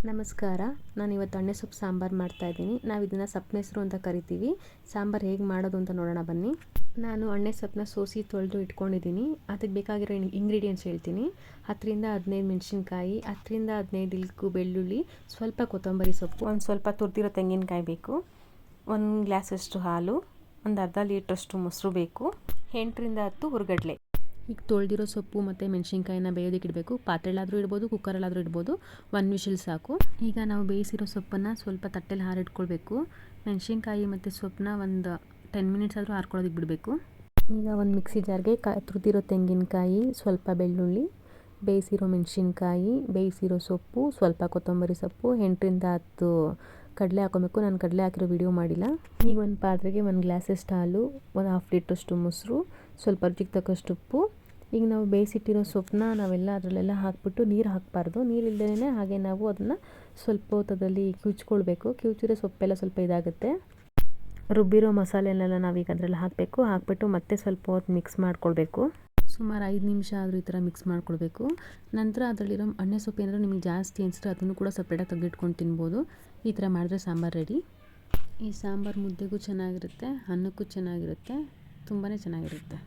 ನಮಸ್ಕಾರ. ನಾನು ಇವತ್ತು ಎಣ್ಣೆ ಸೊಪ್ಪು ಸಾಂಬಾರು ಮಾಡ್ತಾಯಿದ್ದೀನಿ. ನಾವು ಇದನ್ನು ಸಪ್ಪನೆಸರು ಅಂತ ಕರಿತೀವಿ. ಸಾಂಬಾರು ಹೇಗೆ ಮಾಡೋದು ಅಂತ ನೋಡೋಣ ಬನ್ನಿ. ನಾನು ಎಣ್ಣೆ ಸೊಪ್ಪನ್ನ ಸೋಸಿ ತೊಳೆದು ಇಟ್ಕೊಂಡಿದ್ದೀನಿ. ಅದಕ್ಕೆ ಬೇಕಾಗಿರೋ ಇಂಗ್ರೀಡಿಯೆಂಟ್ಸ್ ಹೇಳ್ತೀನಿ. 10ರಿಂದ 15 ಮೆಣಸಿನ್ಕಾಯಿ, 10ರಿಂದ 15 ಇಲ್ಕು ಬೆಳ್ಳುಳ್ಳಿ, ಸ್ವಲ್ಪ ಕೊತ್ತಂಬರಿ ಸೊಪ್ಪು, ಒಂದು ಸ್ವಲ್ಪ ತುರಿದಿರೋ ತೆಂಗಿನಕಾಯಿ ಬೇಕು, 1 ಗ್ಲಾಸಷ್ಟು ಹಾಲು, ಒಂದು ಅರ್ಧ ಲೀಟ್ರಷ್ಟು ಮೊಸರು ಬೇಕು, 8ರಿಂದ 10 ಹುರ್ಗಡ್ಲೆ. ಈಗ ತೊಳೆದಿರೋ ಸೊಪ್ಪು ಮತ್ತು ಮೆಣಸಿನ್ಕಾಯಿನ ಬೇಯೋದಕ್ಕೆ ಇಡಬೇಕು. ಪಾತ್ರೆಲಾದರೂ ಇಡ್ಬೋದು, ಕುಕ್ಕರಲ್ಲಾದರೂ ಇಡ್ಬೋದು. 1 ವಿಷಲ್ ಸಾಕು. ಈಗ ನಾವು ಬೇಯಿಸಿರೋ ಸೊಪ್ಪನ್ನು ಸ್ವಲ್ಪ ತಟ್ಟೆಲಿ ಹಾರಿಟ್ಕೊಳ್ಬೇಕು. ಮೆಣಸಿನ್ಕಾಯಿ ಮತ್ತು ಸೊಪ್ಪನ್ನ ಒಂದು 10 ಮಿನಿಟ್ಸ್ ಆದರೂ ಹಾರ್ಕೊಳ್ಳೋದಕ್ಕೆ ಬಿಡಬೇಕು. ಈಗ ಒಂದು ಮಿಕ್ಸಿ ಜಾರ್ಗೆ ತುರಿದಿರೋ ತೆಂಗಿನಕಾಯಿ, ಸ್ವಲ್ಪ ಬೆಳ್ಳುಳ್ಳಿ, ಬೇಯಿಸಿರೋ ಮೆಣಸಿನ್ಕಾಯಿ, ಬೇಯಿಸಿರೋ ಸೊಪ್ಪು, ಸ್ವಲ್ಪ ಕೊತ್ತಂಬರಿ ಸೊಪ್ಪು, 8ರಿಂದ 10 ಕಡಲೆ ಹಾಕೊಬೇಕು. ನಾನು ಕಡಲೆ ಹಾಕಿರೋ ವಿಡಿಯೋ ಮಾಡಿಲ್ಲ. ಈಗ ಒಂದು ಪಾತ್ರೆಗೆ 1 ಗ್ಲಾಸಷ್ಟು ಹಾಲು, ಒಂದು ಹಾಫ್ ಲೀಟ್ರಷ್ಟು ಮೊಸರು, ಸ್ವಲ್ಪ ರುಚಿಗೆ ತಕ್ಕಷ್ಟು ಉಪ್ಪು. ಈಗ ನಾವು ಬೇಯಿಸಿಟ್ಟಿರೋ ಸೊಪ್ಪನ್ನ ನಾವೆಲ್ಲ ಅದರಲ್ಲೆಲ್ಲ ಹಾಕ್ಬಿಟ್ಟು ನೀರು ಹಾಕಬಾರ್ದು. ನೀರಿಲ್ಲದೇ ಹಾಗೆ ನಾವು ಅದನ್ನು ಸ್ವಲ್ಪ ಹೊತ್ತದಲ್ಲಿ ಕಿವುಚ್ಕೊಳ್ಬೇಕು. ಕಿವುಚಿರೋ ಸೊಪ್ಪೆಲ್ಲ ಸ್ವಲ್ಪ ಇದಾಗುತ್ತೆ. ರುಬ್ಬಿರೋ ಮಸಾಲೆನೆಲ್ಲ ನಾವೀಗ ಅದರಲ್ಲಿ ಹಾಕಿಬಿಟ್ಟು ಮತ್ತೆ ಸ್ವಲ್ಪ ಹೊತ್ತು ಮಿಕ್ಸ್ ಮಾಡ್ಕೊಳ್ಬೇಕು. ಸುಮಾರು 5 ನಿಮಿಷ ಆದರೂ ಈ ಥರ ಮಿಕ್ಸ್ ಮಾಡ್ಕೊಳ್ಬೇಕು. ನಂತರ ಅದರಲ್ಲಿರೋ ಎಣ್ಣೆ ಸೊಪ್ಪು ಏನಾದರೂ ನಿಮಗೆ ಜಾಸ್ತಿ ಅನಿಸಿದ್ರೆ ಅದನ್ನು ಕೂಡ ಸಪ್ರೇಟಾಗಿ ತೆಗೆದಿಟ್ಕೊಂಡು ತಿನ್ಬೋದು. ಈ ಥರ ಮಾಡಿದ್ರೆ ಸಾಂಬಾರು ರೆಡಿ. ಈ ಸಾಂಬಾರು ಮುದ್ದೆಗೂ ಚೆನ್ನಾಗಿರುತ್ತೆ, ಅನ್ನಕ್ಕೂ ಚೆನ್ನಾಗಿರುತ್ತೆ, ತುಂಬಾ ಚೆನ್ನಾಗಿರುತ್ತೆ.